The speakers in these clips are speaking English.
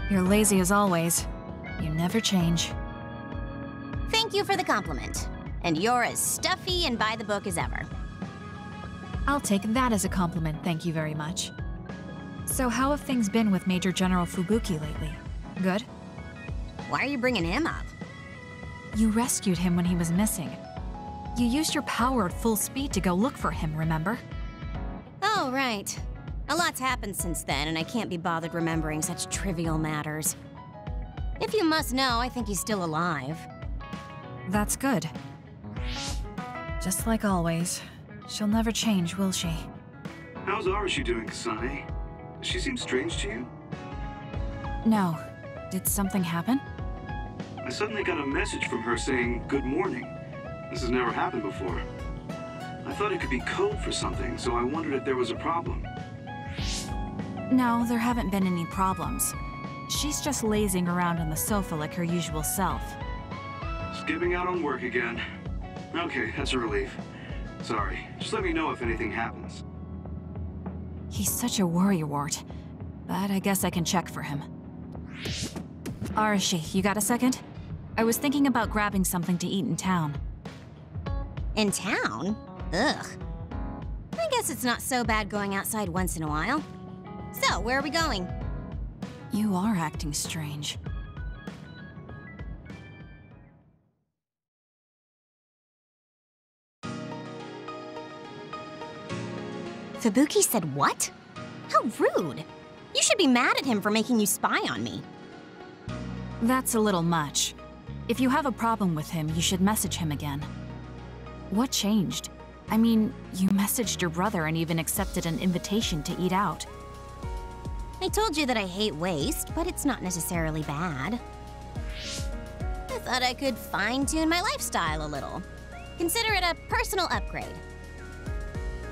You're lazy as always. You never change. Thank you for the compliment. And you're as stuffy and by the book as ever. I'll take that as a compliment, thank you very much. So how have things been with Major General Fubuki lately? Good? Why are you bringing him up? You rescued him when he was missing. You used your power at full speed to go look for him, remember? Oh, right. A lot's happened since then, and I can't be bothered remembering such trivial matters. If you must know, I think he's still alive. That's good. Just like always. She'll never change, will she? How's Arashi doing, Kasane? Does she seem strange to you? No. Did something happen? I suddenly got a message from her saying, "Good morning." This has never happened before. I thought it could be code for something, so I wondered if there was a problem. No, there haven't been any problems. She's just lazing around on the sofa like her usual self. Skipping out on work again. Okay, that's a relief. Sorry, just let me know if anything happens. He's such a worrywart, but I guess I can check for him. Arashi, you got a second? I was thinking about grabbing something to eat in town. In town? Ugh. I guess it's not so bad going outside once in a while. So, where are we going? You are acting strange. Fubuki said what? How rude! You should be mad at him for making you spy on me. That's a little much. If you have a problem with him, you should message him again. What changed? I mean, you messaged your brother and even accepted an invitation to eat out. I told you that I hate waste, but it's not necessarily bad. I thought I could fine-tune my lifestyle a little. Consider it a personal upgrade.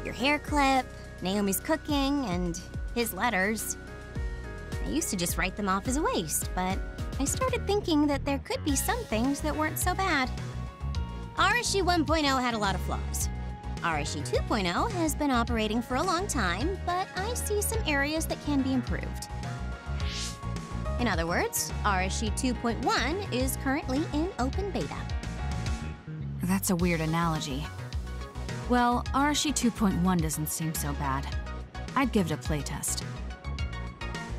Your hair clip, Naomi's cooking, and his letters. I used to just write them off as a waste, but I started thinking that there could be some things that weren't so bad. Arashi 1.0 had a lot of flaws. Arashi 2.0 has been operating for a long time, but I see some areas that can be improved. In other words, Arashi 2.1 is currently in open beta. That's a weird analogy. Well, Arashi 2.1 doesn't seem so bad. I'd give it a playtest.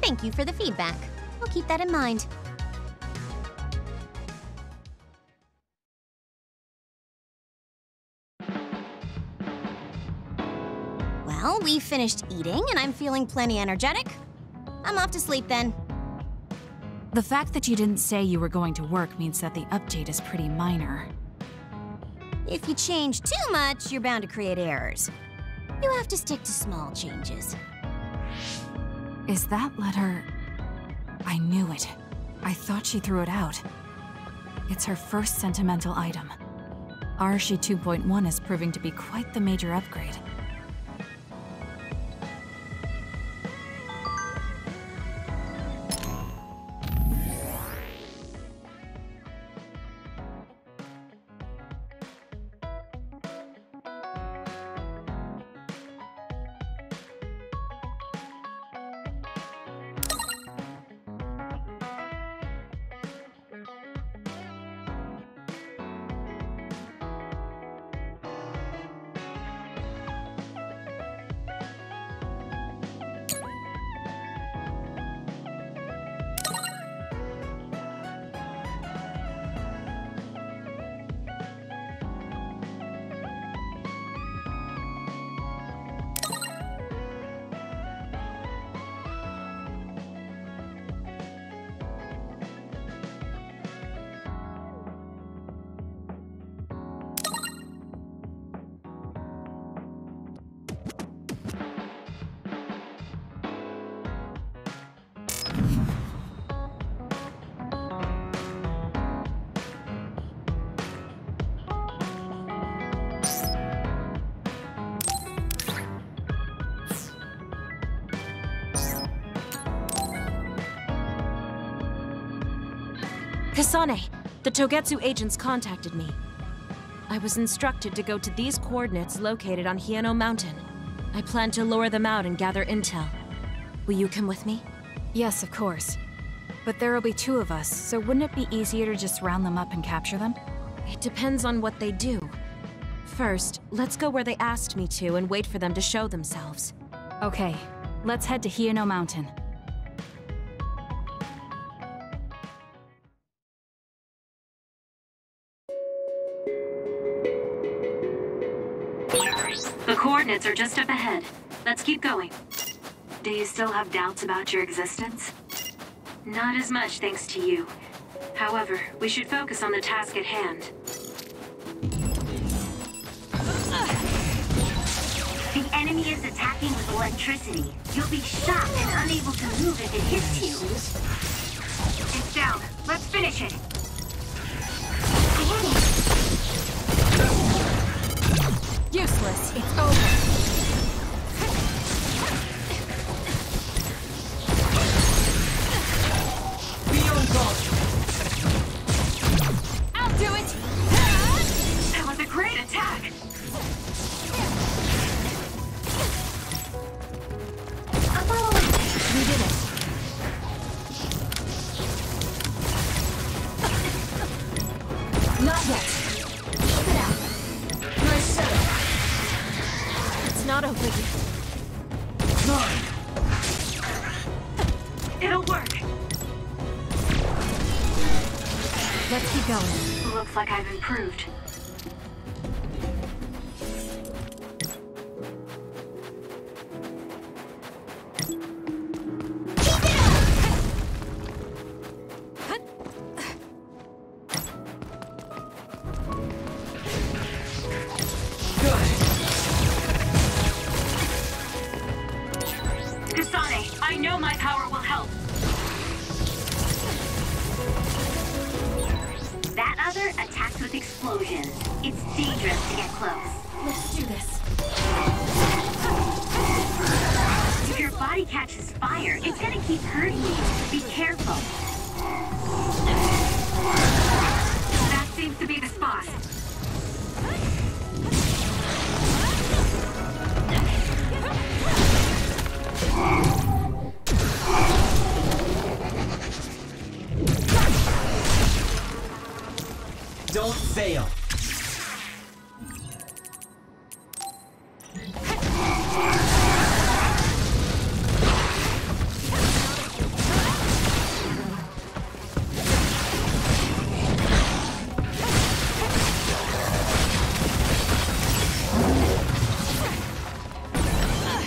Thank you for the feedback. I'll keep that in mind. Well, we finished eating, and I'm feeling plenty energetic. I'm off to sleep then. The fact that you didn't say you were going to work means that the update is pretty minor. If you change too much, you're bound to create errors. You have to stick to small changes. Is that letter... I knew it. I thought she threw it out. It's her first sentimental item. Arashi 2.1 is proving to be quite the major upgrade. Kasane, the Togetsu agents contacted me. I was instructed to go to these coordinates located on Hieno Mountain. I plan to lure them out and gather intel. Will you come with me? Yes, of course. But there'll be 2 of us, so wouldn't it be easier to just round them up and capture them? It depends on what they do. First, let's go where they asked me to and wait for them to show themselves. Okay, let's head to Hieno Mountain. The coordinates are just up ahead. Let's keep going. Do you still have doubts about your existence? Not as much thanks to you. However, we should focus on the task at hand. The enemy is attacking with electricity. You'll be shocked and unable to move if it hits you. It's down. Let's finish it. I hit it. Useless, it's over. I'll do it! That was a great attack! We did it. Not yet. Keep it out. Nice shot. It's not over yet. It'll work! Let's keep going. Looks like I've improved. Kasane, I know my power will help. That other attacks with explosions. It's dangerous to get close. Let's do this. If your body catches fire, it's gonna keep hurting you. Be careful. That seems to be the spot. Don't fail.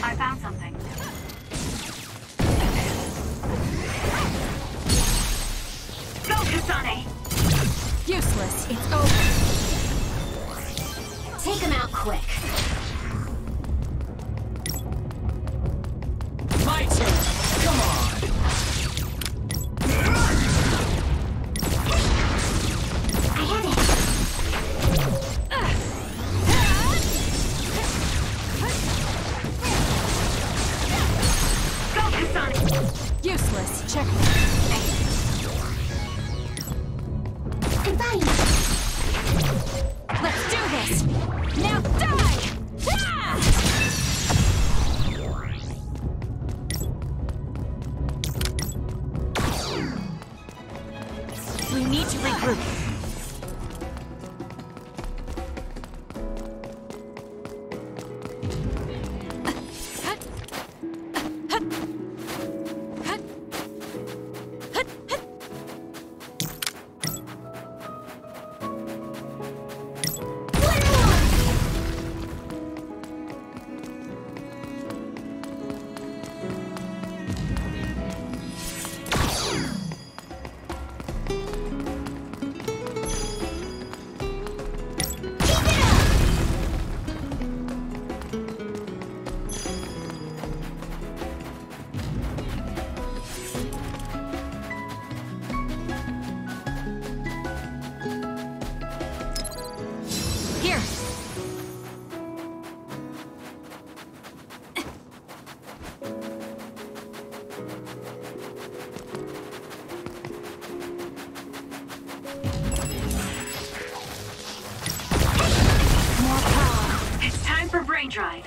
I found something. Go, Kasane! Useless, it's over. Take him out quick. My turn. Come on. I had it. Go, Kasane! Useless, check. Goodbye. Let's do this! Now die! Ah! We need to regroup. Here! More power! It's time for brain drive.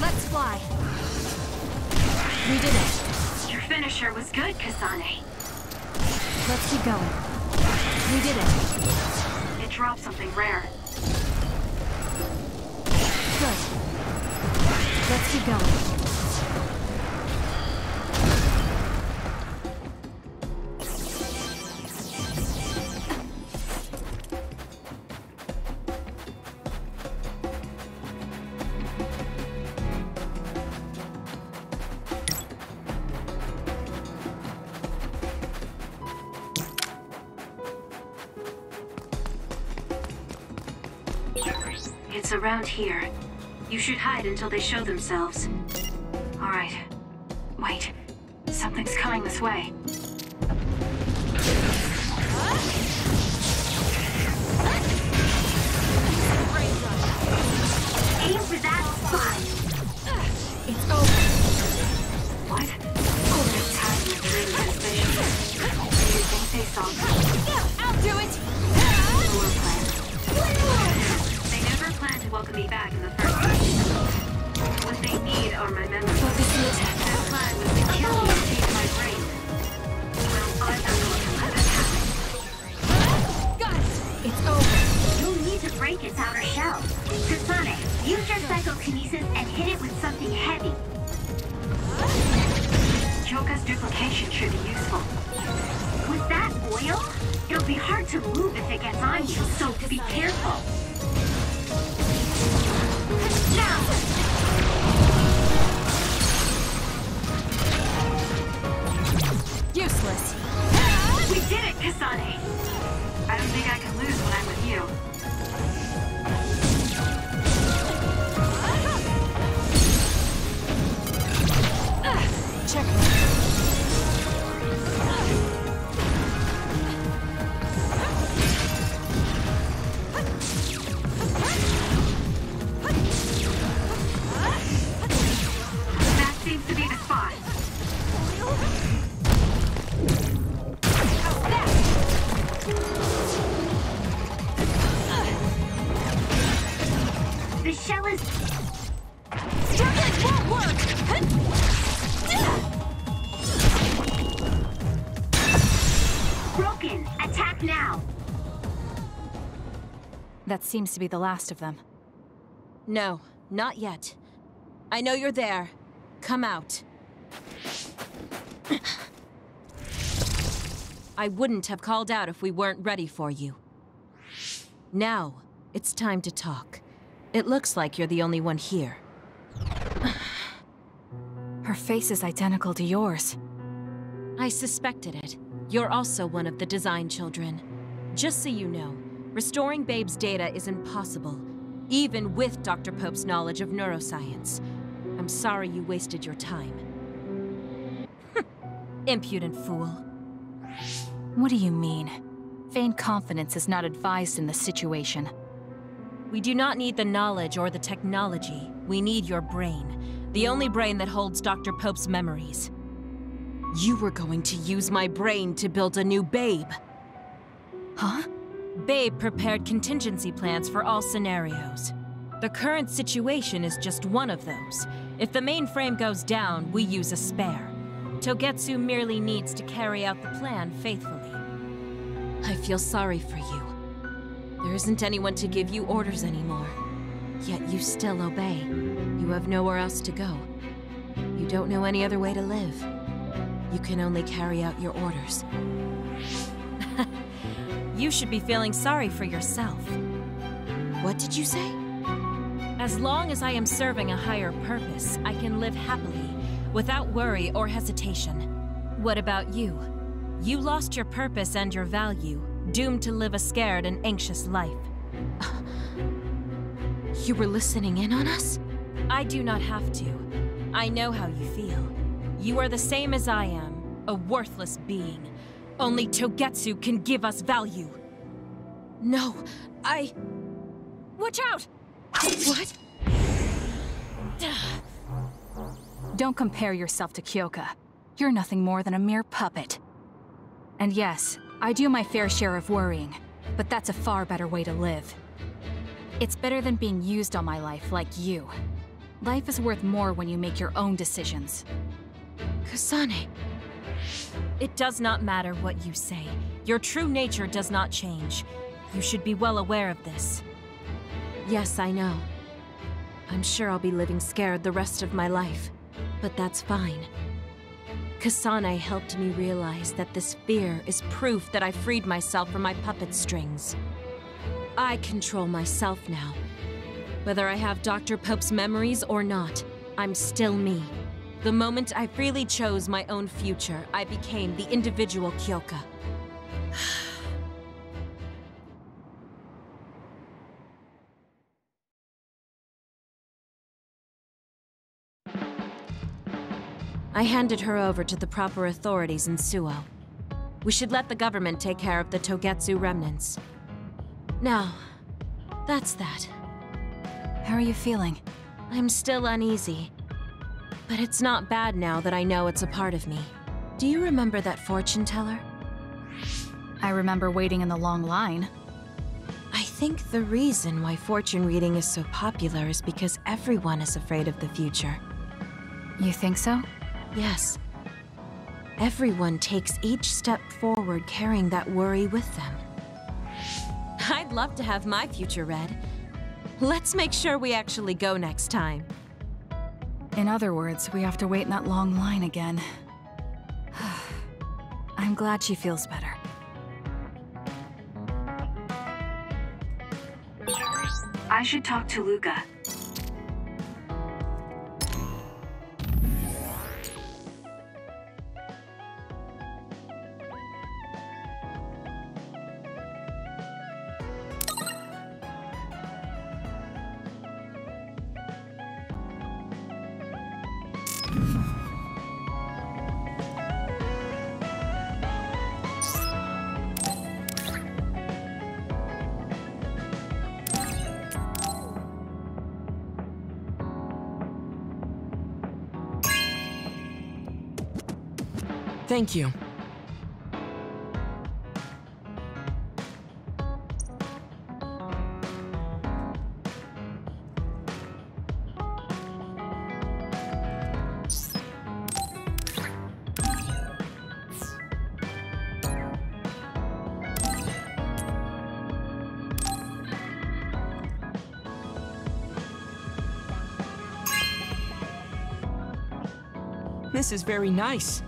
Let's We did it. Your finisher was good, Kasane. Let's keep going. We did it. It dropped something rare. Good. Let's keep going. It's around here. You should hide until they show themselves. All right. Wait. Something's coming this way. Aim for that spot. It's over. What? Oh, this time you're really suspicious. Do you think they saw me? I'll do it. Or plan? They never planned to welcome me back in the first place. What they need are my memories. Their plan was to kill me and take my brain. Well, I'm not going to let that happen. Got it. It's over. You'll need to break its outer shell. Kasane, use your psychokinesis and hit it with something heavy. Choka's duplication should be useful. With that oil, it'll be hard to move if it gets on you, so be careful. Now! Useless. We did it, Kasane! I don't think I can lose when I'm with you. Check. That seems to be the spot. The shell is... Struggling won't work. broken. Attack now. That seems to be the last of them. No, not yet. I know you're there. Come out. I wouldn't have called out if we weren't ready for you. Now, it's time to talk. It looks like you're the only one here. Her face is identical to yours. I suspected it. You're also one of the design children. Just so you know, restoring Babe's data is impossible, even with Dr. Pope's knowledge of neuroscience. I'm sorry you wasted your time. Impudent fool. What do you mean? Vain confidence is not advised in this situation. We do not need the knowledge or the technology. We need your brain. The only brain that holds Dr. Pope's memories. You were going to use my brain to build a new Babe. Huh? Babe prepared contingency plans for all scenarios. The current situation is just one of those. If the mainframe goes down, we use a spare. Togetsu merely needs to carry out the plan faithfully. I feel sorry for you. There isn't anyone to give you orders anymore. Yet you still obey. You have nowhere else to go. You don't know any other way to live. You can only carry out your orders. You should be feeling sorry for yourself. What did you say? As long as I am serving a higher purpose, I can live happily, without worry or hesitation. What about you? You lost your purpose and your value, doomed to live a scared and anxious life. You were listening in on us? I do not have to. I know how you feel. You are the same as I am, a worthless being. Only Togetsu can give us value. No, Watch out! What? Don't compare yourself to Kyoka. You're nothing more than a mere puppet. And yes, I do my fair share of worrying, but that's a far better way to live. It's better than being used all my life like you. Life is worth more when you make your own decisions. Kasane. It does not matter what you say. Your true nature does not change. You should be well aware of this. Yes, I know. I'm sure I'll be living scared the rest of my life, but that's fine. Kasane helped me realize that this fear is proof that I freed myself from my puppet strings. I control myself now. Whether I have Dr. Pope's memories or not, I'm still me. The moment I freely chose my own future, I became the individual Kyoka. I handed her over to the proper authorities in Suo. We should let the government take care of the Togetsu remnants. Now, that's that. How are you feeling? I'm still uneasy. But it's not bad now that I know it's a part of me. Do you remember that fortune teller? I remember waiting in the long line. I think the reason why fortune reading is so popular is because everyone is afraid of the future. You think so? Yes. Everyone takes each step forward carrying that worry with them. I'd love to have my future read. Let's make sure we actually go next time. In other words, we have to wait in that long line again. I'm glad she feels better. I should talk to Luca. Thank you. This is very nice.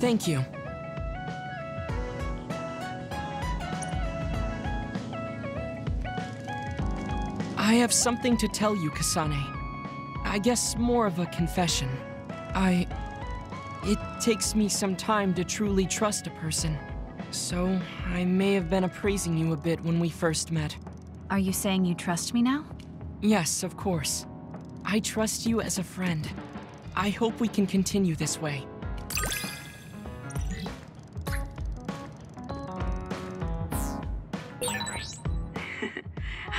Thank you. I have something to tell you, Kasane. I guess more of a confession. It takes me some time to truly trust a person. So, I may have been appraising you a bit when we first met. Are you saying you trust me now? Yes, of course. I trust you as a friend. I hope we can continue this way.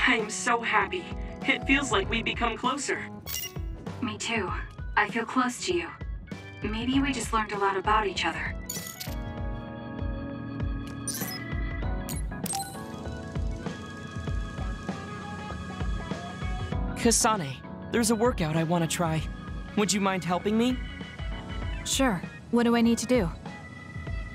I'm so happy. It feels like we've become closer. Me too. I feel close to you. Maybe we just learned a lot about each other. Kasane, there's a workout I want to try. Would you mind helping me? Sure. What do I need to do?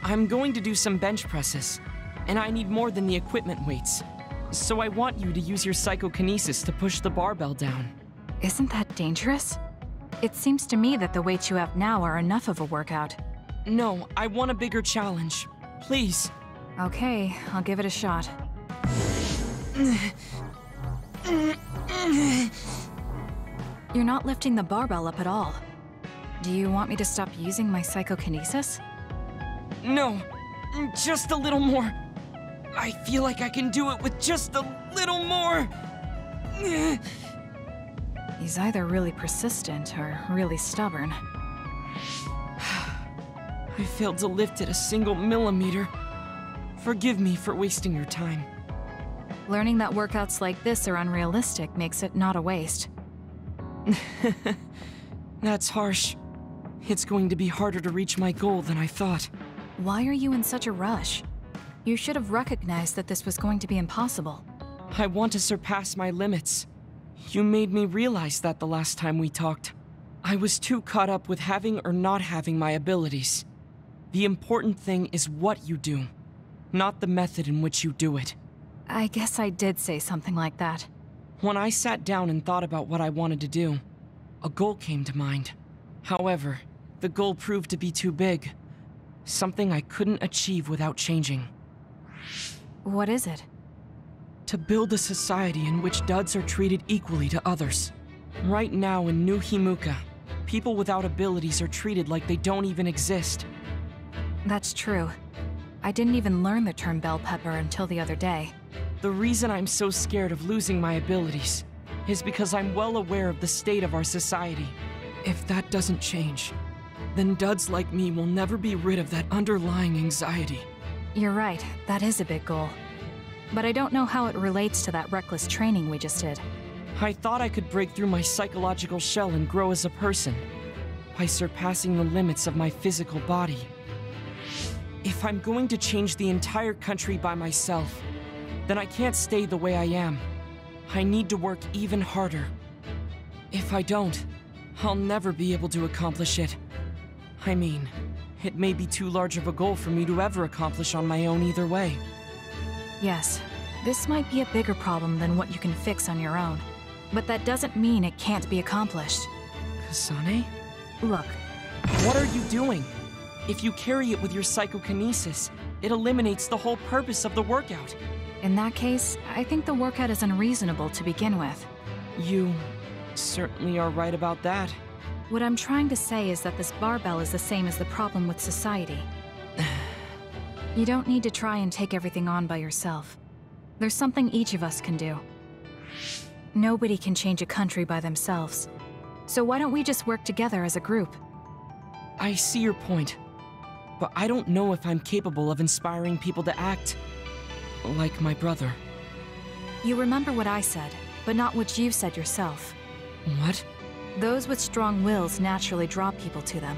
I'm going to do some bench presses, and I need more than the equipment weights. So I want you to use your psychokinesis to push the barbell down. Isn't that dangerous? It seems to me that the weights you have now are enough of a workout. No, I want a bigger challenge. Please. Okay, I'll give it a shot. You're not lifting the barbell up at all. Do you want me to stop using my psychokinesis? No, just a little more. I feel like I can do it with just a little more. He's either really persistent or really stubborn. I failed to lift it a single millimeter. Forgive me for wasting your time. Learning that workouts like this are unrealistic makes it not a waste. That's harsh. It's going to be harder to reach my goal than I thought. Why are you in such a rush? You should have recognized that this was going to be impossible. I want to surpass my limits. You made me realize that the last time we talked. I was too caught up with having or not having my abilities. The important thing is what you do, not the method in which you do it. I guess I did say something like that. When I sat down and thought about what I wanted to do, a goal came to mind. However, the goal proved to be too big. Something I couldn't achieve without changing. What is it? To build a society in which duds are treated equally to others. Right now in New Himuka, people without abilities are treated like they don't even exist. That's true. I didn't even learn the term bell pepper until the other day. The reason I'm so scared of losing my abilities is because I'm well aware of the state of our society. If that doesn't change, then duds like me will never be rid of that underlying anxiety. You're right, that is a big goal. But I don't know how it relates to that reckless training we just did. I thought I could break through my psychological shell and grow as a person, by surpassing the limits of my physical body. If I'm going to change the entire country by myself, then I can't stay the way I am. I need to work even harder. If I don't, I'll never be able to accomplish it. I mean, it may be too large of a goal for me to ever accomplish on my own either way. Yes, this might be a bigger problem than what you can fix on your own. But that doesn't mean it can't be accomplished. Kasane? Look. What are you doing? If you carry it with your psychokinesis, it eliminates the whole purpose of the workout. In that case, I think the workout is unreasonable to begin with. You certainly are right about that. What I'm trying to say is that this barbell is the same as the problem with society. You don't need to try and take everything on by yourself. There's something each of us can do. Nobody can change a country by themselves. So why don't we just work together as a group? I see your point, but I don't know if I'm capable of inspiring people to act like my brother. You remember what I said, but not what you said yourself. What? Those with strong wills naturally draw people to them.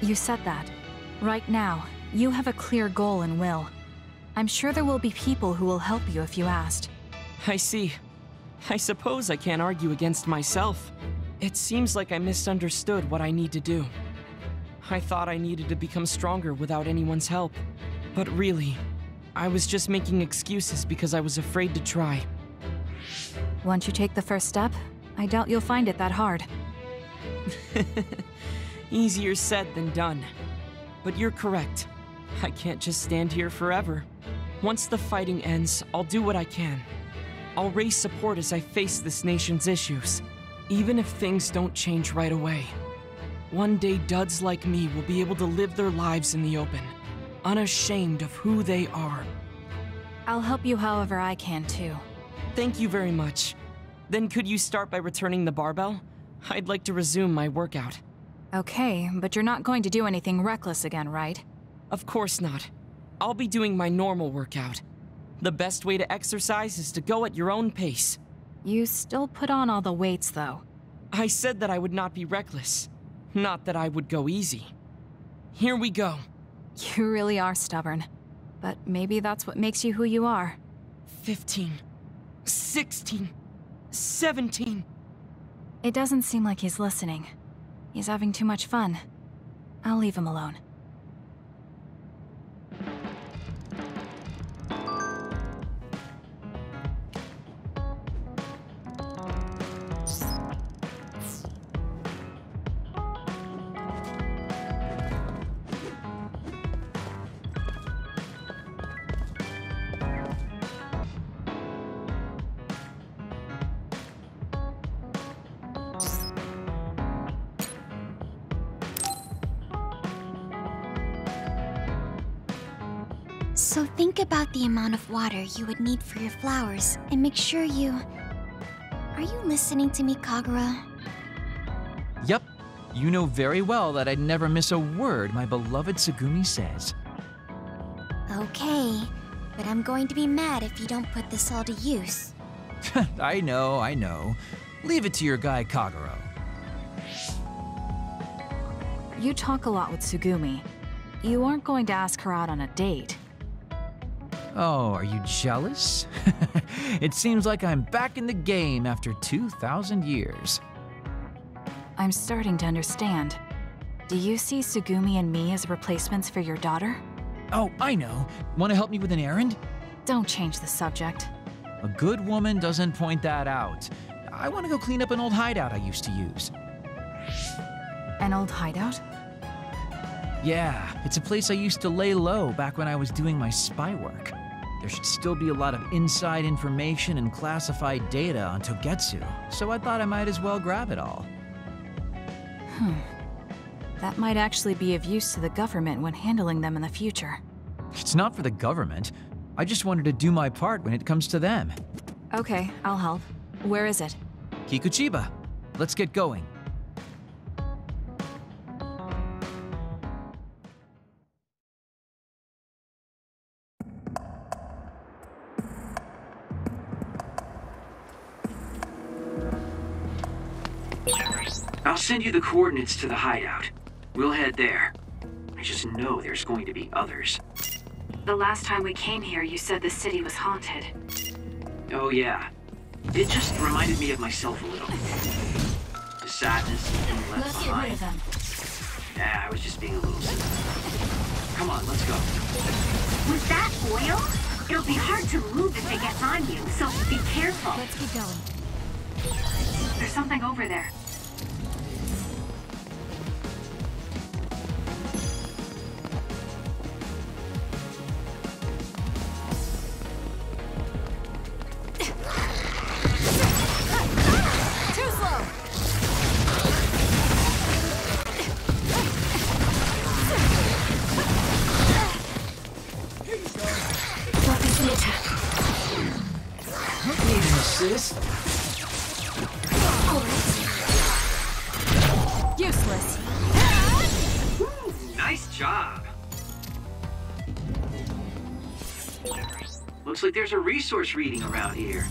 You said that. Right now, you have a clear goal and will. I'm sure there will be people who will help you if you asked. I see. I suppose I can't argue against myself. It seems like I misunderstood what I need to do. I thought I needed to become stronger without anyone's help. But really, I was just making excuses because I was afraid to try. Once you take the first step, I doubt you'll find it that hard. Easier said than done. But you're correct. I can't just stand here forever. Once the fighting ends, I'll do what I can. I'll raise support as I face this nation's issues, even if things don't change right away. One day, duds like me will be able to live their lives in the open, unashamed of who they are. I'll help you however I can, too. Thank you very much. Then could you start by returning the barbell? I'd like to resume my workout. Okay, but you're not going to do anything reckless again, right? Of course not. I'll be doing my normal workout. The best way to exercise is to go at your own pace. You still put on all the weights, though. I said that I would not be reckless, not that I would go easy. Here we go. You really are stubborn. But maybe that's what makes you who you are. 15, 16, 17. It doesn't seem like he's listening. He's having too much fun. I'll leave him alone. So think about the amount of water you would need for your flowers, and make sure you... Are you listening to me, Kagura? Yep. You know very well that I'd never miss a word my beloved Tsugumi says. Okay, but I'm going to be mad if you don't put this all to use. I know. Leave it to your guy Kaguro. You talk a lot with Tsugumi. You aren't going to ask her out on a date. Oh, are you jealous? It seems like I'm back in the game after 2,000 years. I'm starting to understand. Do you see Tsugumi and me as replacements for your daughter? Oh, I know. Want to help me with an errand? Don't change the subject. A good woman doesn't point that out. I want to go clean up an old hideout I used to use. An old hideout? Yeah, it's a place I used to lay low back when I was doing my spy work. There should still be a lot of inside information and classified data on Togetsu, so I thought I might as well grab it all. That might actually be of use to the government when handling them in the future. It's not for the government. I just wanted to do my part when it comes to them. Okay, I'll help. Where is it? Kikuchiba, let's get going. I'll send you the coordinates to the hideout. We'll head there. I just know there's going to be others. The last time we came here, you said the city was haunted. Oh yeah. It just reminded me of myself a little. The sadness and being left Let's get rid of behind. them. Yeah, I was just being a little silly. Come on, let's go. Was that oil? It'll be hard to move if it gets on you, so be careful. Let's keep going. There's something over there. Useless. Nice job. Looks like there's a resource reading around here.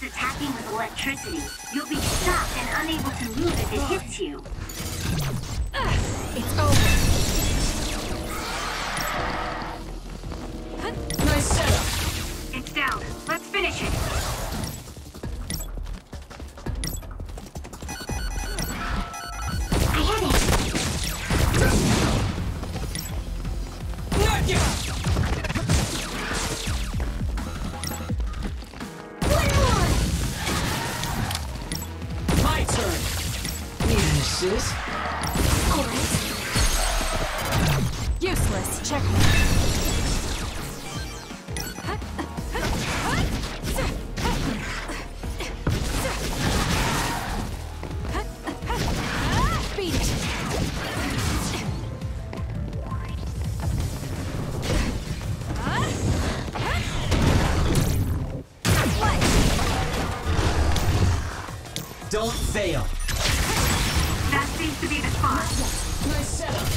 Attacking with electricity. You'll be shocked and unable to move if it hits you. It's over. Nice setup. It's down. Let's finish it. I had it. Knock you! Sis? Useless. Checkmate. Beat it. Don't fail. That seems to be the spot. Nice setup.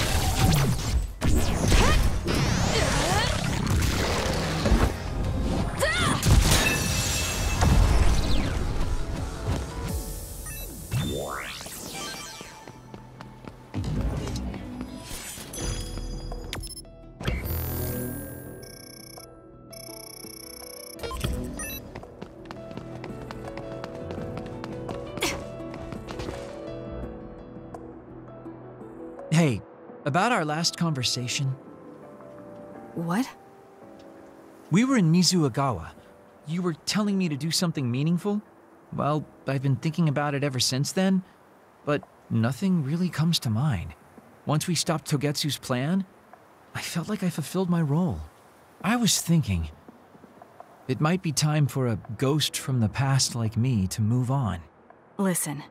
About our last conversation. What? We were in Mizuagawa. You were telling me to do something meaningful? Well, I've been thinking about it ever since then, but nothing really comes to mind. Once we stopped Togetsu's plan, I felt like I fulfilled my role. I was thinking, it might be time for a ghost from the past like me to move on. Listen,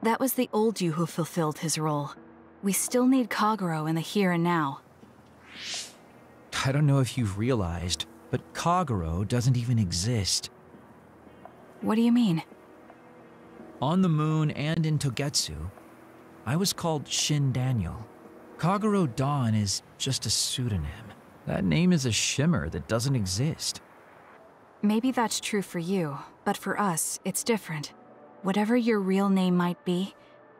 that was the old you who fulfilled his role. We still need Kagero in the here and now. I don't know if you've realized, but Kagero doesn't even exist. What do you mean? On the moon and in Togetsu, I was called Shin Daniel. Kagero Dawn is just a pseudonym. That name is a shimmer that doesn't exist. Maybe that's true for you, but for us, it's different. Whatever your real name might be,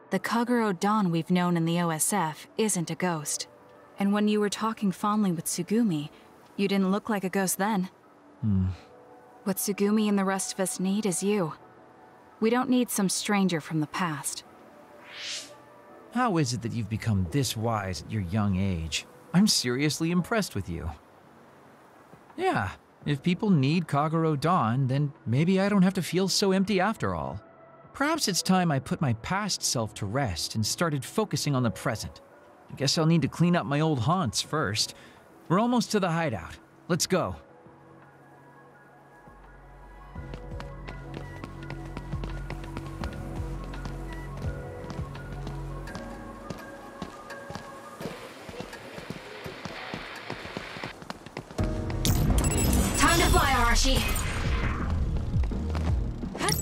the Kagero Dawn we've known in the OSF isn't a ghost. And when you were talking fondly with Tsugumi, you didn't look like a ghost then. What Tsugumi and the rest of us need is you. We don't need some stranger from the past. How is it that you've become this wise at your young age? I'm seriously impressed with you. Yeah, if people need Kagero Dawn, then maybe I don't have to feel so empty after all. Perhaps it's time I put my past self to rest and started focusing on the present. I guess I'll need to clean up my old haunts first. We're almost to the hideout. Let's go. Time to fly, Arashi.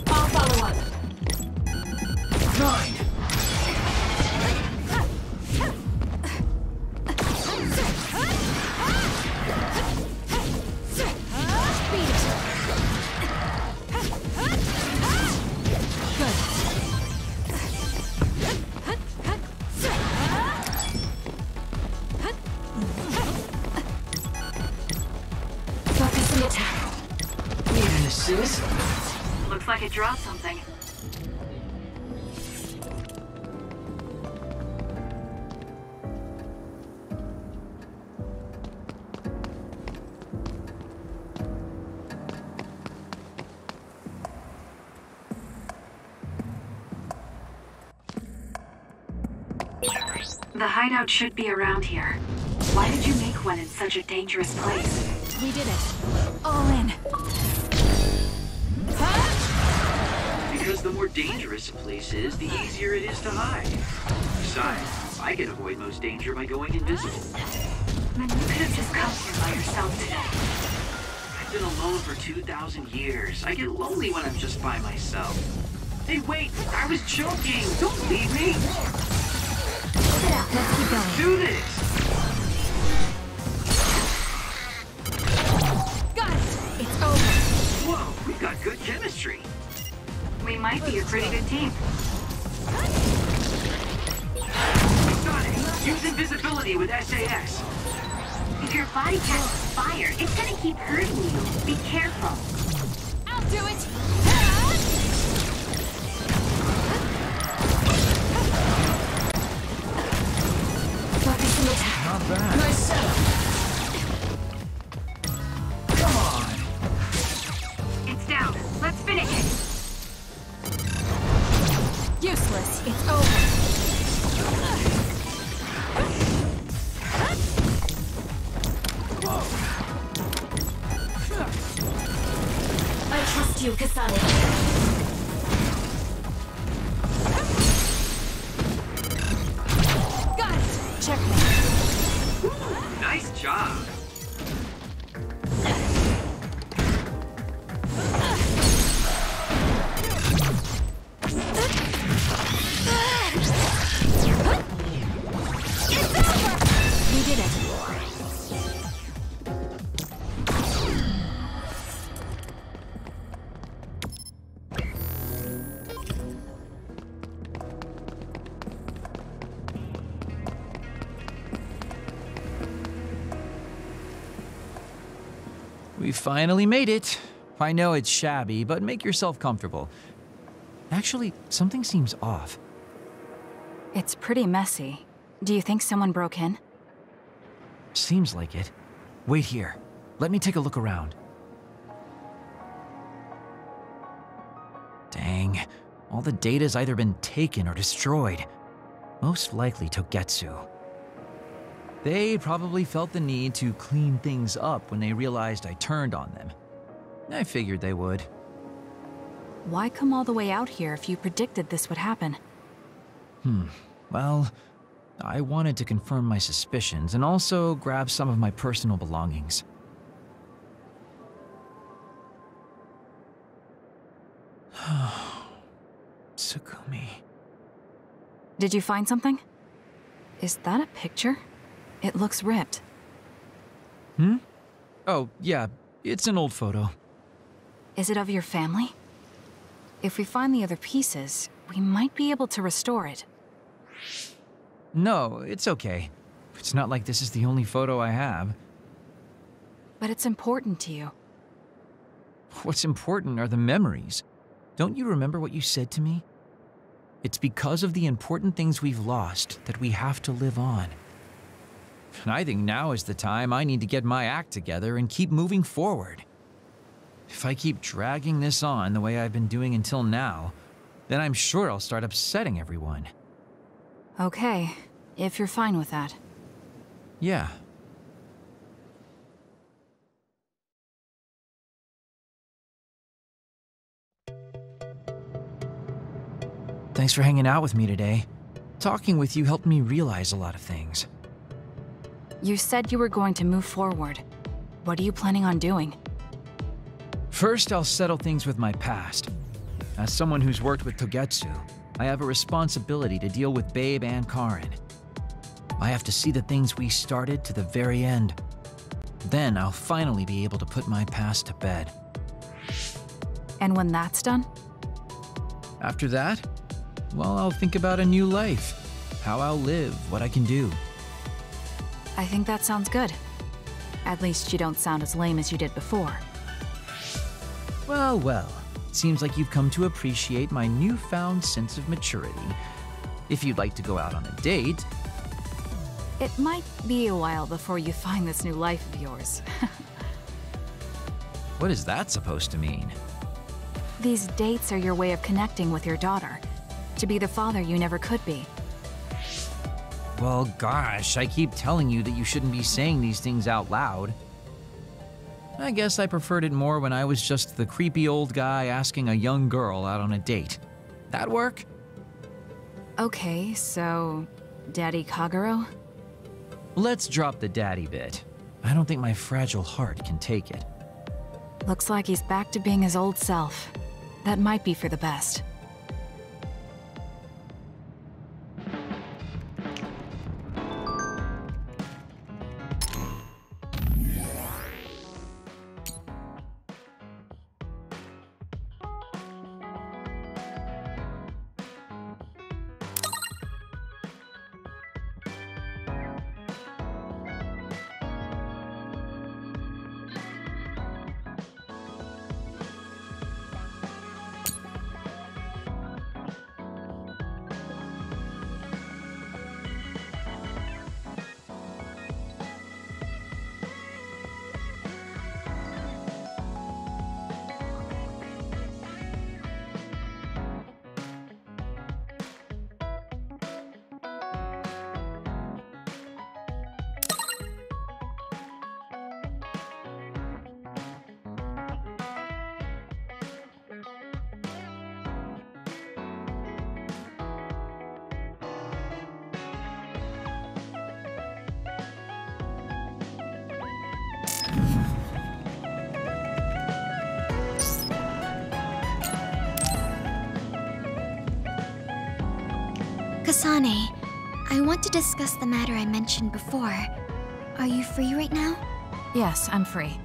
I'll follow up. 9. Looks like it dropped something. The hideout should be around here. Why did you make one in such a dangerous place? We did it. All in. Because the more dangerous a place is, the easier it is to hide. Besides, I can avoid most danger by going invisible. Then you could have just come here by yourself today. I've been alone for 2,000 years. I get lonely when I'm just by myself. Hey, wait! I was joking! Don't leave me! Let's keep going. Do this! Got it! It's over. Whoa, we've got good chemistry. We might be a pretty good team. Got it! Use invisibility with SAS. If your body catches fire, it's gonna keep hurting you. Be careful. I'll do it! Focusing attack. Not bad. Nice setup. Come on. It's down. Let's finish it. Useless. It's over. I trust you, Kasane. Got it! Checkmate. Nice job. We did it. We finally made it. I know it's shabby, but make yourself comfortable. Actually, something seems off. It's pretty messy. Do you think someone broke in? Seems like it. Wait here. Let me take a look around. Dang. All the data's either been taken or destroyed. Most likely Togetsu. They probably felt the need to clean things up when they realized I turned on them. I figured they would. Why come all the way out here if you predicted this would happen? Well, I wanted to confirm my suspicions and also grab some of my personal belongings. Tsukumi. Did you find something? Is that a picture? It looks ripped. Oh, yeah, it's an old photo. Is it of your family? If we find the other pieces, we might be able to restore it. No, it's okay. It's not like this is the only photo I have. But it's important to you. What's important are the memories. Don't you remember what you said to me? It's because of the important things we've lost that we have to live on. And I think now is the time I need to get my act together and keep moving forward. If I keep dragging this on the way I've been doing until now, then I'm sure I'll start upsetting everyone. Okay, if you're fine with that. Yeah. Thanks for hanging out with me today. Talking with you helped me realize a lot of things. You said you were going to move forward. What are you planning on doing? First, I'll settle things with my past. As someone who's worked with Togetsu, I have a responsibility to deal with Babe and Karin. I have to see the things we started to the very end. Then I'll finally be able to put my past to bed. And when that's done? After that, well, I'll think about a new life. How I'll live, what I can do. I think that sounds good. At least you don't sound as lame as you did before. Well, well. It seems like you've come to appreciate my newfound sense of maturity. If you'd like to go out on a date... It might be a while before you find this new life of yours. What is that supposed to mean? These dates are your way of connecting with your daughter. To be the father you never could be. Well, gosh, I keep telling you that you shouldn't be saying these things out loud. I guess I preferred it more when I was just the creepy old guy asking a young girl out on a date. That work? Okay, so... Daddy Kagero? Let's drop the daddy bit. I don't think my fragile heart can take it. Looks like he's back to being his old self. That might be for the best. Kasane, I want to discuss the matter I mentioned before. Are you free right now? Yes, I'm free.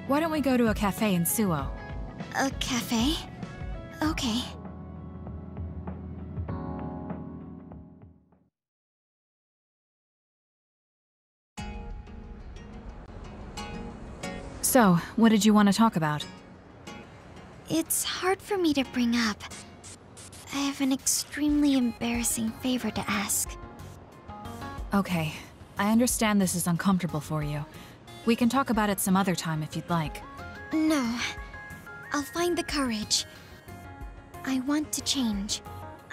Why don't we go to a cafe in Suo? A cafe? Okay. So, what did you want to talk about? It's hard for me to bring up. I have an extremely embarrassing favor to ask. Okay, I understand this is uncomfortable for you. We can talk about it some other time if you'd like. No. I'll find the courage. I want to change.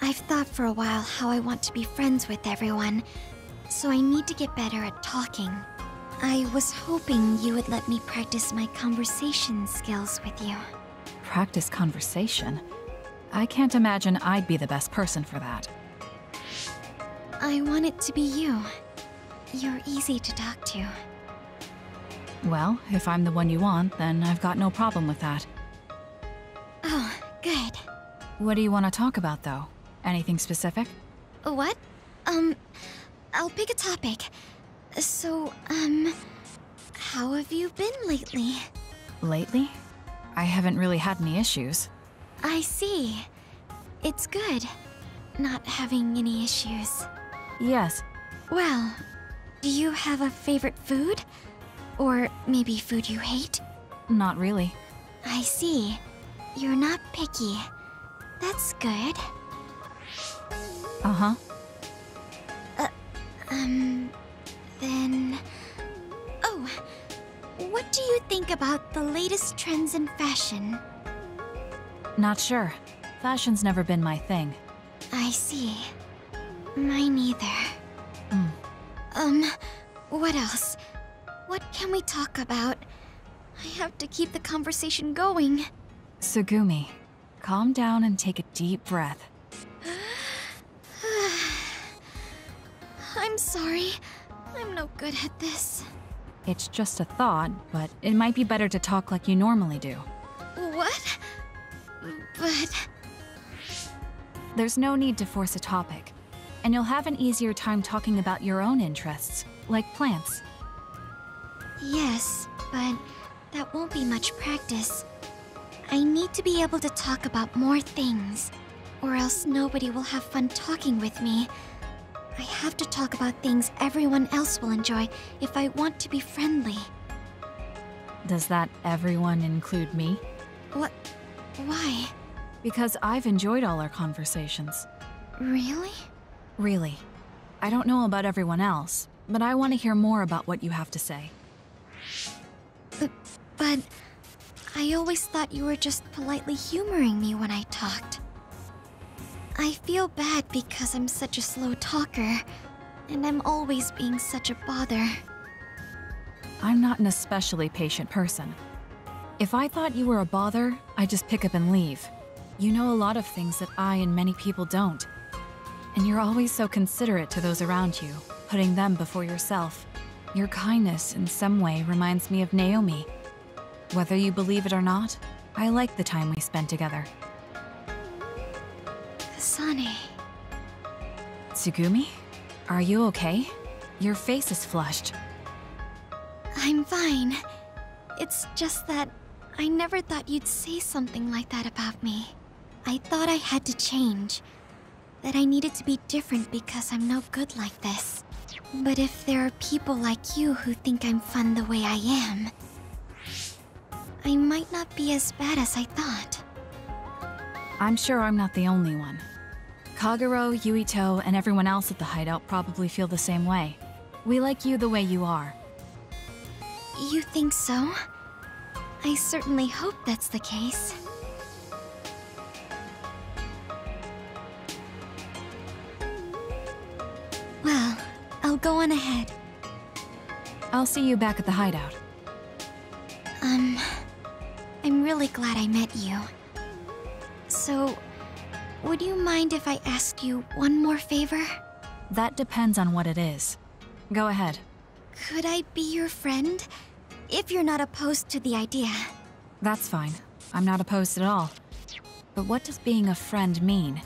I've thought for a while how I want to be friends with everyone, so I need to get better at talking. I was hoping you would let me practice my conversation skills with you. Practice conversation? I can't imagine I'd be the best person for that. I want it to be you. You're easy to talk to. Well, if I'm the one you want, then I've got no problem with that. Oh, good. What do you want to talk about, though? Anything specific? What? I'll pick a topic. So, how have you been lately? Lately? I haven't really had any issues. I see. It's good, not having any issues. Yes. Well, do you have a favorite food? Or maybe food you hate? Not really. I see. You're not picky. That's good. Uh-huh. Then... Oh, what do you think about the latest trends in fashion? Not sure. Fashion's never been my thing. I see. Mine either. What else? What can we talk about? I have to keep the conversation going. Tsugumi, calm down and take a deep breath. I'm sorry. I'm no good at this. It's just a thought, but it might be better to talk like you normally do. What? But... There's no need to force a topic, and you'll have an easier time talking about your own interests, like plants. Yes, but that won't be much practice. I need to be able to talk about more things, or else nobody will have fun talking with me. I have to talk about things everyone else will enjoy if I want to be friendly. Does that everyone include me? What? Why? Because I've enjoyed all our conversations. Really? Really. I don't know about everyone else, but I want to hear more about what you have to say. But I always thought you were just politely humoring me when I talked. I feel bad because I'm such a slow talker, and I'm always being such a bother. I'm not an especially patient person. If I thought you were a bother, I'd just pick up and leave. You know a lot of things that I and many people don't. And you're always so considerate to those around you, putting them before yourself. Your kindness, in some way, reminds me of Naomi. Whether you believe it or not, I like the time we spent together. Kasane. Tsugumi? Are you okay? Your face is flushed. I'm fine. It's just that I never thought you'd say something like that about me. I thought I had to change. That I needed to be different because I'm no good like this. But if there are people like you who think I'm fun the way I am, I might not be as bad as I thought. I'm sure I'm not the only one. Kagero, Yuito, and everyone else at the hideout probably feel the same way. We like you the way you are. You think so? I certainly hope that's the case. Well, I'll go on ahead. I'll see you back at the hideout. I'm really glad I met you. So, would you mind if I asked you one more favor? That depends on what it is. Go ahead. Could I be your friend? If you're not opposed to the idea. That's fine. I'm not opposed at all. But what does being a friend mean?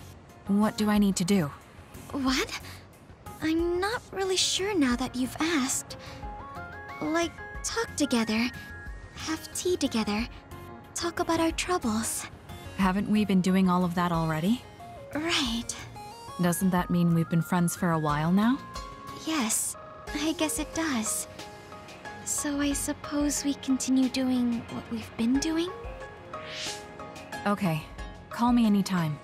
What do I need to do? What? I'm not really sure now that you've asked. Like, talk together, have tea together, talk about our troubles. Haven't we been doing all of that already? Right. Doesn't that mean we've been friends for a while now? Yes, I guess it does. So I suppose we continue doing what we've been doing? Okay. Call me anytime.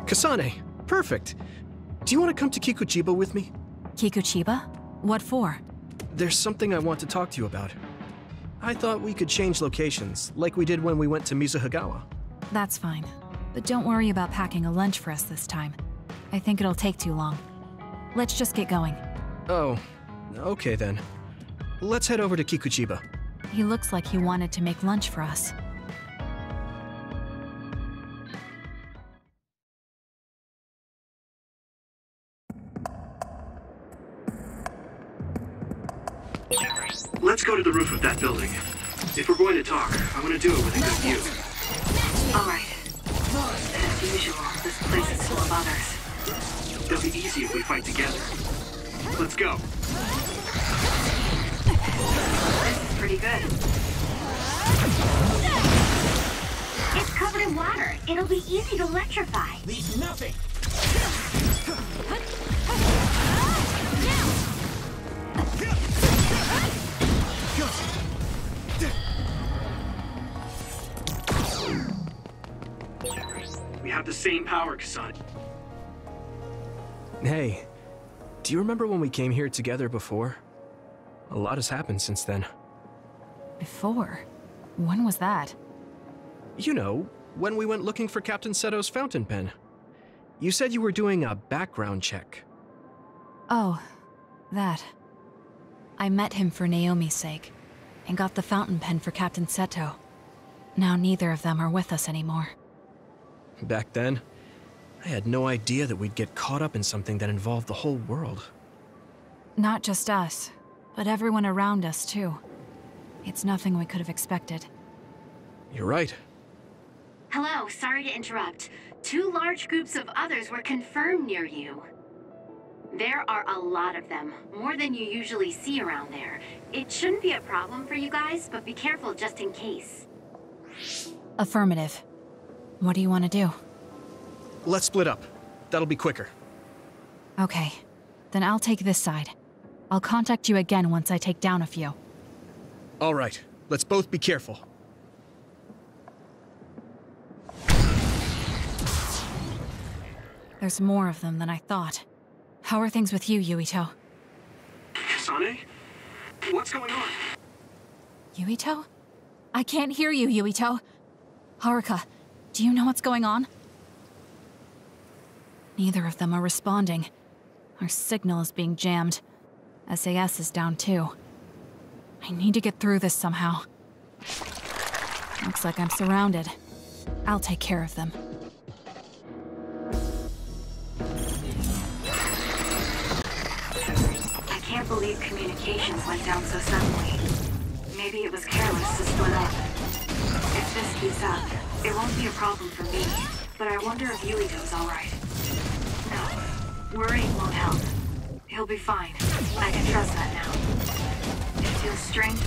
Kasane, perfect. Do you want to come to Kikuchiba with me? Kikuchiba? What for? There's something I want to talk to you about. I thought we could change locations, like we did when we went to Mizuhagawa. That's fine. But don't worry about packing a lunch for us this time. I think it'll take too long. Let's just get going. Oh, okay then. Let's head over to Kikuchiba. He looks like he wanted to make lunch for us. Let's go to the roof of that building. If we're going to talk, I want to do it with a good view. Alright. As usual, this place is full of others. It'll be easy if we fight together. Let's go. This is pretty good. It's covered in water. It'll be easy to electrify. Leave nothing. We have the same power, Kasane. Hey, do you remember when we came here together before? A lot has happened since then. Before? When was that? You know, when we went looking for Captain Seto's fountain pen. You said you were doing a background check. Oh, that. I met him for Naomi's sake, and got the fountain pen for Captain Seto. Now neither of them are with us anymore. Back then, I had no idea that we'd get caught up in something that involved the whole world. Not just us, but everyone around us too. It's nothing we could have expected. You're right. Hello, sorry to interrupt. 2 large groups of others were confirmed near you. There are a lot of them, more than you usually see around there. It shouldn't be a problem for you guys, but be careful just in case. Affirmative. What do you want to do? Let's split up. That'll be quicker. Okay, then I'll take this side. I'll contact you again once I take down a few. All right, let's both be careful. There's more of them than I thought. How are things with you, Yuito? Kasane? What's going on? Yuito? I can't hear you, Yuito. Haruka, do you know what's going on? Neither of them are responding. Our signal is being jammed. SAS is down too. I need to get through this somehow. Looks like I'm surrounded. I'll take care of them. I can't believe communications went down so suddenly. Maybe it was careless to split up. If this keeps up, it won't be a problem for me, but I wonder if Yuito's alright. No, worrying won't help. He'll be fine. I can trust that now. It feels strange.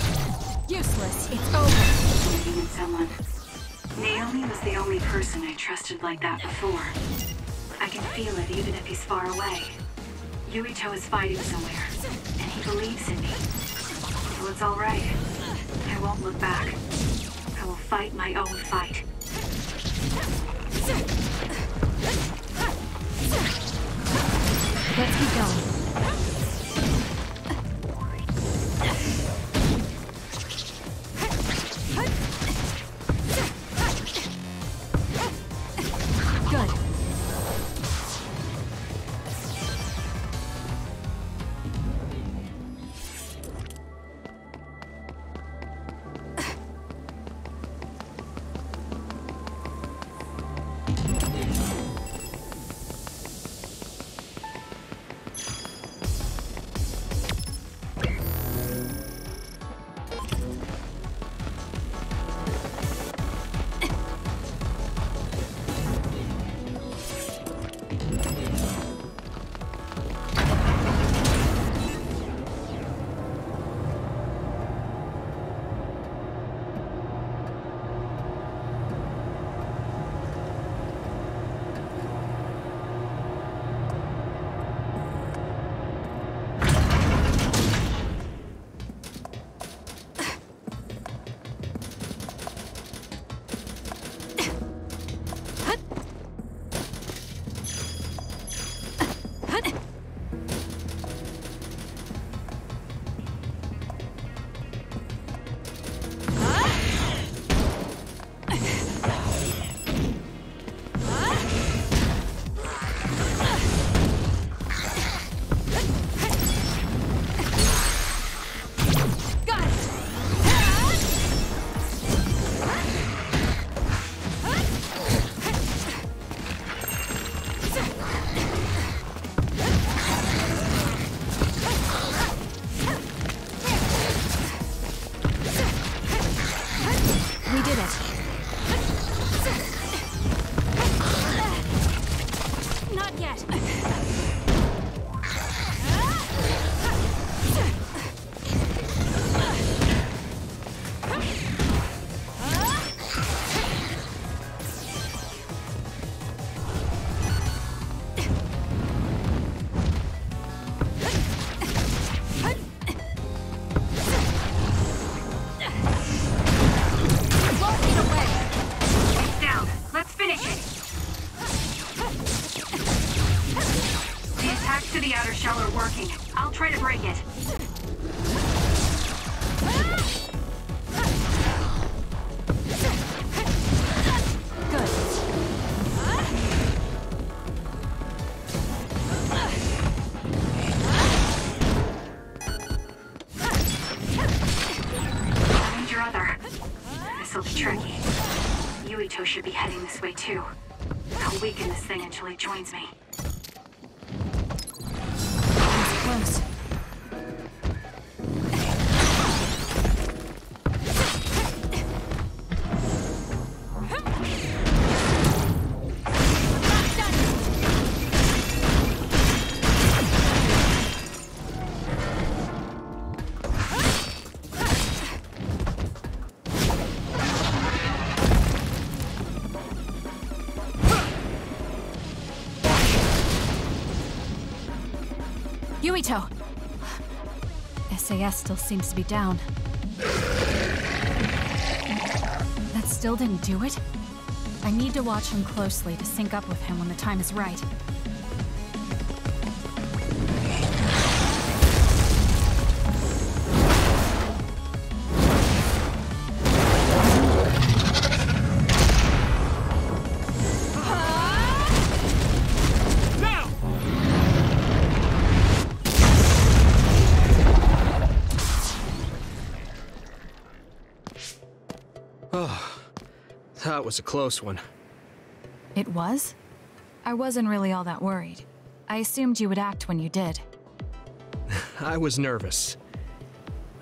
Useless. It's over. Believing in someone. Naomi was the only person I trusted like that before. I can feel it even if he's far away. Yuito is fighting somewhere, and he believes in me. So it's alright. I won't look back. I will fight my own fight. Let's keep going. Good. it. This'll be tricky. Yuito should be heading this way too. I'll weaken this thing until he joins me. It's close. Yuito! SAS still seems to be down. That still didn't do it? I need to watch him closely to sync up with him when the time is right. That was a close one. It was? I wasn't really all that worried. I assumed you would act when you did. I was nervous.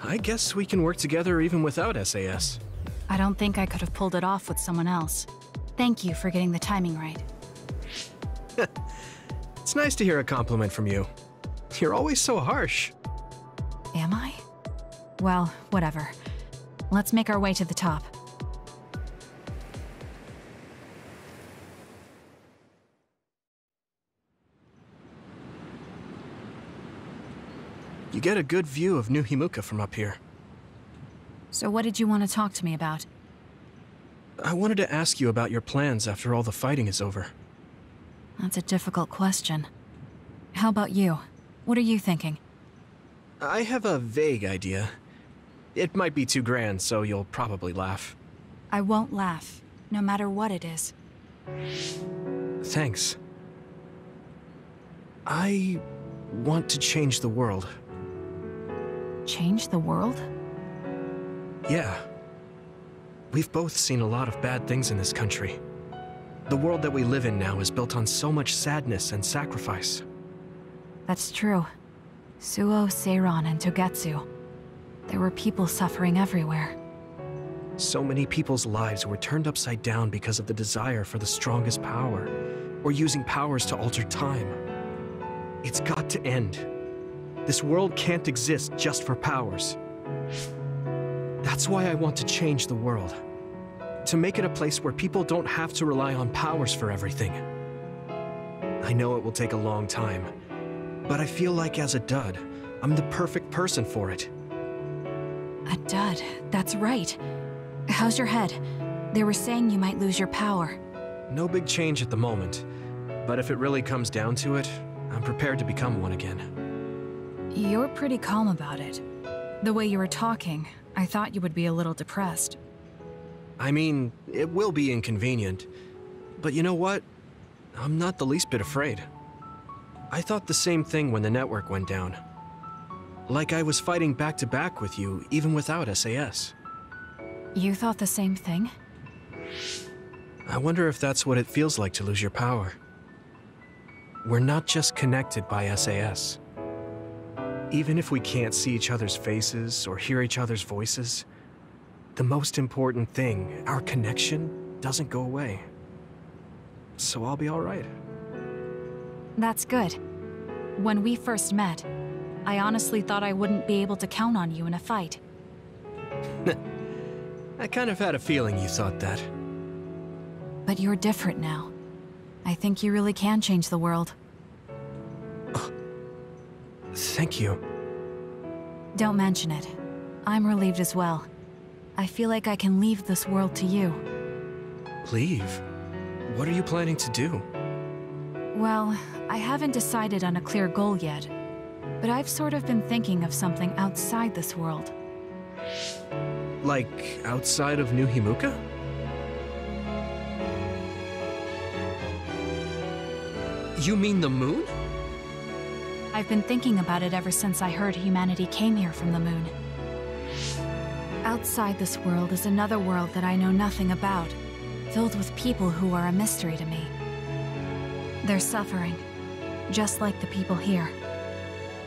I guess we can work together even without SAS. I don't think I could have pulled it off with someone else. Thank you for getting the timing right. It's nice to hear a compliment from you. You're always so harsh. Am I? Well, whatever. Let's make our way to the top. You get a good view of New Himuka from up here. So what did you want to talk to me about? I wanted to ask you about your plans after all the fighting is over. That's a difficult question. How about you? What are you thinking? I have a vague idea. It might be too grand, so you'll probably laugh. I won't laugh, no matter what it is. Thanks. I want to change the world. Change the world? Yeah. We've both seen a lot of bad things in this country. The world that we live in now is built on so much sadness and sacrifice. That's true. Suo, Seiran, and Togetsu. There were people suffering everywhere. So many people's lives were turned upside down because of the desire for the strongest power, or using powers to alter time. It's got to end. This world can't exist just for powers. That's why I want to change the world. To make it a place where people don't have to rely on powers for everything. I know it will take a long time, but I feel like as a dud, I'm the perfect person for it. A dud, that's right. How's your head? They were saying you might lose your power. No big change at the moment, but if it really comes down to it, I'm prepared to become one again. You're pretty calm about it. The way you were talking, I thought you would be a little depressed. I mean, it will be inconvenient, but you know what? I'm not the least bit afraid. I thought the same thing when the network went down. Like I was fighting back-to-back with you, even without SAS. You thought the same thing? I wonder if that's what it feels like to lose your power. We're not just connected by SAS. Even if we can't see each other's faces or hear each other's voices, the most important thing, our connection, doesn't go away. So I'll be all right. That's good. When we first met, I honestly thought I wouldn't be able to count on you in a fight. I kind of had a feeling you thought that. But you're different now. I think you really can change the world. Thank you. Don't mention it. I'm relieved as well. I feel like I can leave this world to you. Leave? What are you planning to do? Well, I haven't decided on a clear goal yet. But I've sort of been thinking of something outside this world. Like, outside of New Himuka? You mean the moon? I've been thinking about it ever since I heard humanity came here from the moon. Outside this world is another world that I know nothing about, filled with people who are a mystery to me. They're suffering, just like the people here.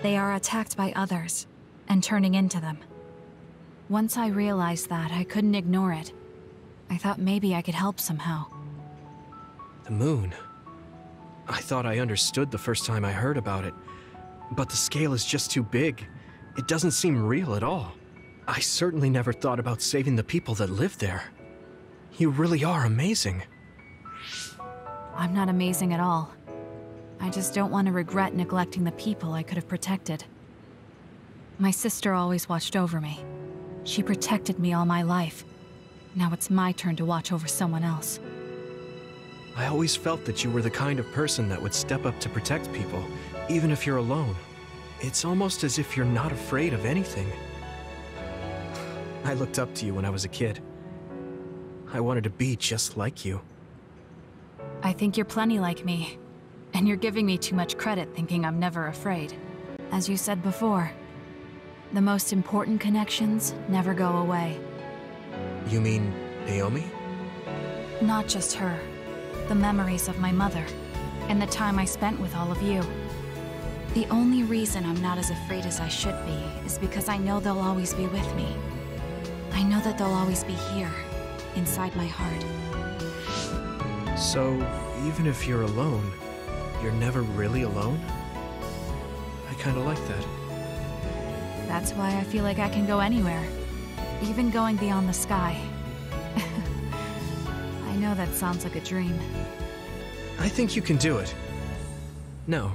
They are attacked by others, and turning into them. Once I realized that, I couldn't ignore it. I thought maybe I could help somehow. The moon? I thought I understood the first time I heard about it, but the scale is just too big. It doesn't seem real at all. I certainly never thought about saving the people that live there. You really are amazing. I'm not amazing at all. I just don't want to regret neglecting the people I could have protected. My sister always watched over me. She protected me all my life. Now it's my turn to watch over someone else. I always felt that you were the kind of person that would step up to protect people, even if you're alone. It's almost as if you're not afraid of anything. I looked up to you when I was a kid. I wanted to be just like you. I think you're plenty like me, and you're giving me too much credit thinking I'm never afraid. As you said before, the most important connections never go away. You mean Naomi? Not just her. The memories of my mother, and the time I spent with all of you. The only reason I'm not as afraid as I should be is because I know they'll always be with me. I know that they'll always be here, inside my heart. So, even if you're alone, you're never really alone? I kinda like that. That's why I feel like I can go anywhere, even going beyond the sky. I know that sounds like a dream. I think you can do it. No.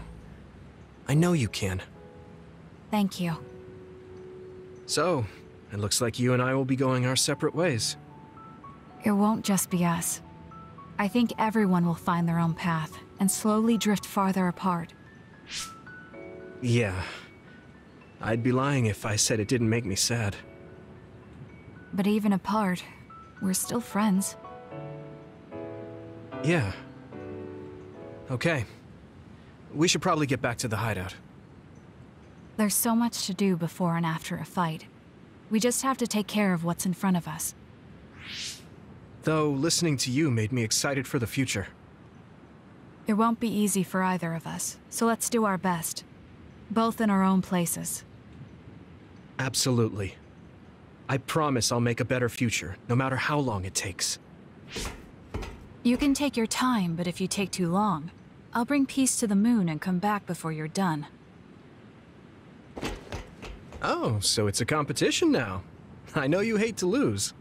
I know you can. Thank you. So, it looks like you and I will be going our separate ways. It won't just be us. I think everyone will find their own path and slowly drift farther apart. Yeah. I'd be lying if I said it didn't make me sad. But even apart, we're still friends. Yeah. Okay. We should probably get back to the hideout. There's so much to do before and after a fight. We just have to take care of what's in front of us. Though, listening to you made me excited for the future. It won't be easy for either of us, so let's do our best. Both in our own places. Absolutely. I promise I'll make a better future, no matter how long it takes. You can take your time, but if you take too long, I'll bring peace to the moon and come back before you're done. Oh, so it's a competition now. I know you hate to lose.